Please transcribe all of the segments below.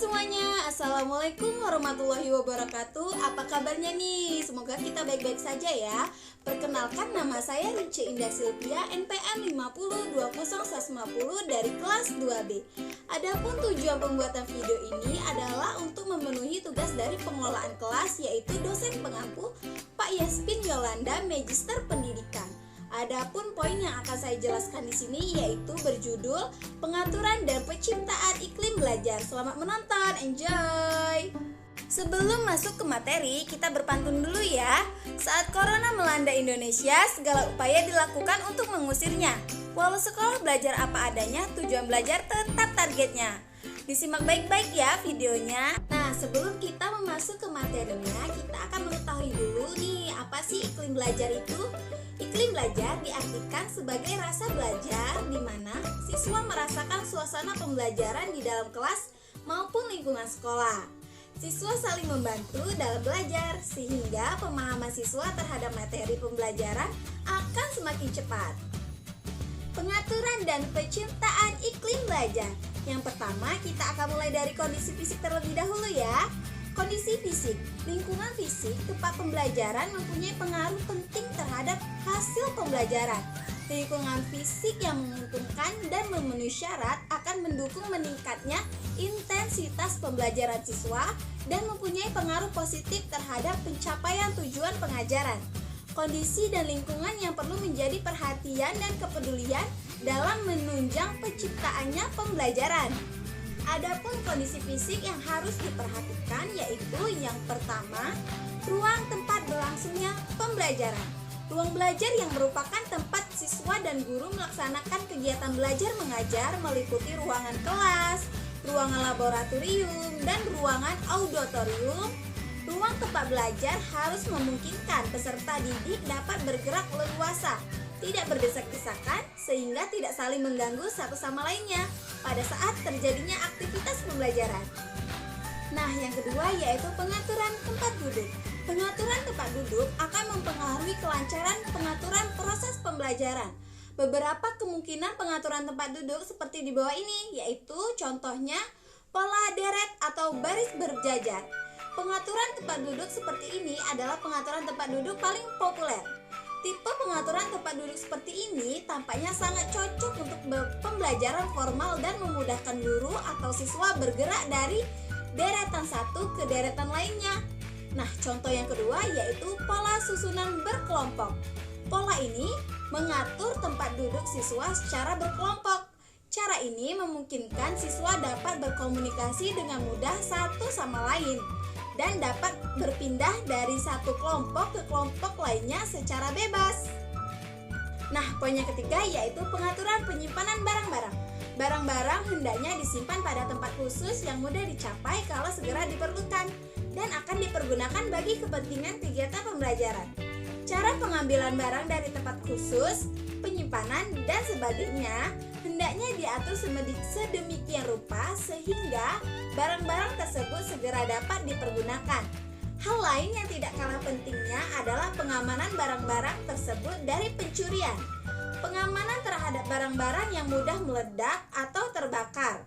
semuanya, Assalamualaikum warahmatullahi wabarakatuh. Apa kabarnya nih? Semoga kita baik-baik saja ya. Perkenalkan, nama saya Rince Indah Silvia, NPM 5020150 dari kelas 2B. Adapun tujuan pembuatan video ini adalah untuk memenuhi tugas dari pengelolaan kelas, yaitu dosen pengampu Pak Yasmin Yolanda, Magister Pendidikan. Adapun poin yang akan saya jelaskan di sini yaitu berjudul Pengaturan dan Penciptaan Iklim Belajar. Selamat menonton, enjoy! Sebelum masuk ke materi, kita berpantun dulu ya. Saat corona melanda Indonesia, segala upaya dilakukan untuk mengusirnya. Walau sekolah belajar apa adanya, tujuan belajar tetap targetnya. Disimak baik-baik ya videonya. Nah, sebelum kita masuk ke materinya, kita akan mengetahui dulu nih, apa sih iklim belajar itu? Iklim belajar diartikan sebagai rasa belajar di mana siswa merasakan suasana pembelajaran di dalam kelas maupun lingkungan sekolah. Siswa saling membantu dalam belajar sehingga pemahaman siswa terhadap materi pembelajaran akan semakin cepat. Pengaturan dan penciptaan iklim belajar. Yang pertama, kita akan mulai dari kondisi fisik terlebih dahulu ya. Kondisi fisik, lingkungan fisik tempat pembelajaran mempunyai pengaruh penting terhadap hasil pembelajaran. Lingkungan fisik yang menguntungkan dan memenuhi syarat akan mendukung meningkatnya intensitas pembelajaran siswa dan mempunyai pengaruh positif terhadap pencapaian tujuan pengajaran. Kondisi dan lingkungan yang perlu menjadi perhatian dan kepedulian dalam menunjang penciptaannya pembelajaran. Adapun kondisi fisik yang harus diperhatikan yaitu yang pertama, ruang tempat berlangsungnya pembelajaran. Ruang belajar yang merupakan tempat siswa dan guru melaksanakan kegiatan belajar mengajar meliputi ruangan kelas, ruangan laboratorium, dan ruangan auditorium. Ruang tempat belajar harus memungkinkan peserta didik dapat bergerak leluasa, tidak berdesak-desakan sehingga tidak saling mengganggu satu sama lainnya pada saat terjadinya aktivitas pembelajaran. Nah, yang kedua yaitu pengaturan tempat duduk. Pengaturan tempat duduk akan mempengaruhi kelancaran pengaturan proses pembelajaran. Beberapa kemungkinan pengaturan tempat duduk seperti di bawah ini, yaitu contohnya pola deret atau baris berjajar. Pengaturan tempat duduk seperti ini adalah pengaturan tempat duduk paling populer. Tipe pengaturan tempat duduk seperti ini tampaknya sangat cocok untuk pembelajaran formal dan memudahkan guru atau siswa bergerak dari deretan satu ke deretan lainnya. Nah, contoh yang kedua yaitu pola susunan berkelompok. Pola ini mengatur tempat duduk siswa secara berkelompok. Cara ini memungkinkan siswa dapat berkomunikasi dengan mudah satu sama lain dan dapat berpindah dari satu kelompok ke kelompok lainnya secara bebas. Nah, poin yang ketiga yaitu pengaturan penyimpanan barang-barang. Barang-barang hendaknya disimpan pada tempat khusus yang mudah dicapai kalau segera diperlukan dan akan dipergunakan bagi kepentingan kegiatan pembelajaran. Cara pengambilan barang dari tempat khusus, penyimpanan, dan sebagainya hendaknya diatur sedemikian rupa sehingga barang-barang tersebut segera dapat dipergunakan. Hal lain yang tidak kalah pentingnya adalah pengamanan barang-barang tersebut dari pencurian. Pengamanan terhadap barang-barang yang mudah meledak atau terbakar.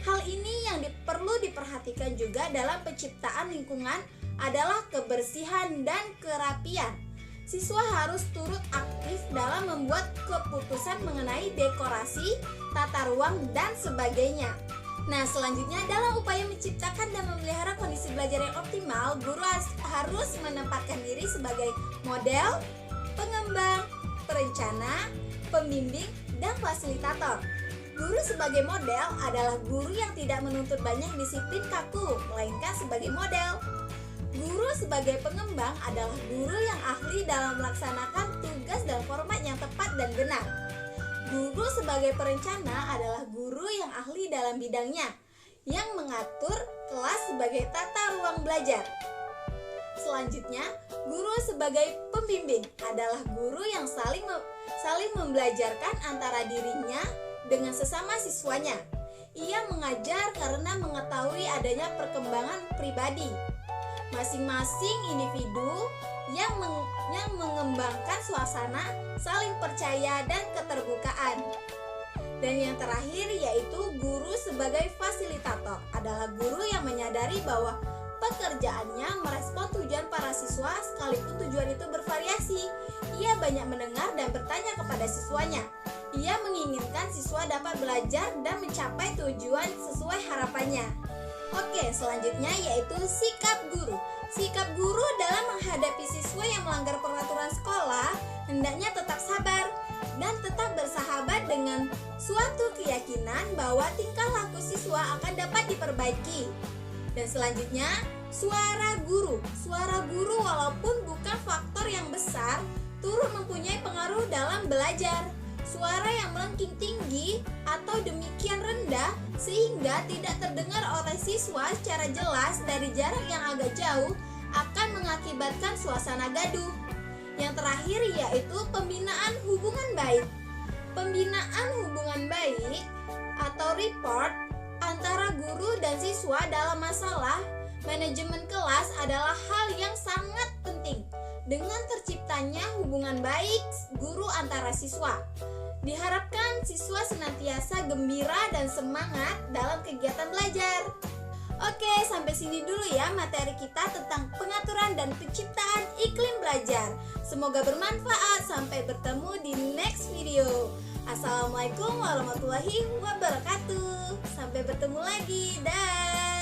Hal ini yang perlu diperhatikan juga dalam penciptaan lingkungan adalah kebersihan dan kerapian. Siswa harus turut aktif dalam membuat keputusan mengenai dekorasi, tata ruang, dan sebagainya. Nah, selanjutnya dalam upaya menciptakan dan memelihara kondisi belajar yang optimal, guru harus menempatkan diri sebagai model, pengembang, perencana, pembimbing, dan fasilitator. Guru sebagai model adalah guru yang tidak menuntut banyak disiplin kaku, melainkan sebagai model. Guru sebagai pengembang adalah guru yang ahli dalam melaksanakan tugas dan format yang tepat dan benar. Guru sebagai perencana adalah guru yang ahli dalam bidangnya, yang mengatur kelas sebagai tata ruang belajar. Selanjutnya, guru sebagai pembimbing adalah guru yang saling membelajarkan antara dirinya dengan sesama siswanya. Ia mengajar karena mengetahui adanya perkembangan pribadi masing-masing individu yang mengembangkan suasana saling percaya dan keterbukaan. Dan yang terakhir yaitu guru sebagai fasilitator. Adalah guru yang menyadari bahwa pekerjaannya merespon tujuan para siswa sekalipun tujuan itu bervariasi. Ia banyak mendengar dan bertanya kepada siswanya. Ia menginginkan siswa dapat belajar dan mencapai tujuan sesuai harapannya. Oke, selanjutnya yaitu sikap guru. Sikap guru dalam menghadapi siswa yang melanggar peraturan sekolah hendaknya tetap sabar dan tetap bersahabat dengan suatu keyakinan bahwa tingkah laku siswa akan dapat diperbaiki. Dan selanjutnya, suara guru. Suara guru walaupun bukan faktor yang besar, turut mempunyai pengaruh dalam belajar. Suara yang melengking tinggi atau demikian rendah sehingga tidak terdengar oleh siswa secara jelas dari jarak yang agak jauh akan mengakibatkan suasana gaduh. Yang terakhir yaitu pembinaan hubungan baik. Pembinaan hubungan baik atau report antara guru dan siswa dalam masalah manajemen kelas adalah hal yang sangat penting. Dengan terciptanya hubungan baik guru antara siswa, diharapkan siswa senantiasa gembira dan semangat dalam kegiatan belajar. Oke, sampai sini dulu ya materi kita tentang pengaturan dan penciptaan iklim belajar. Semoga bermanfaat. Sampai bertemu di next video. Assalamualaikum warahmatullahi wabarakatuh. Sampai bertemu lagi. Dah.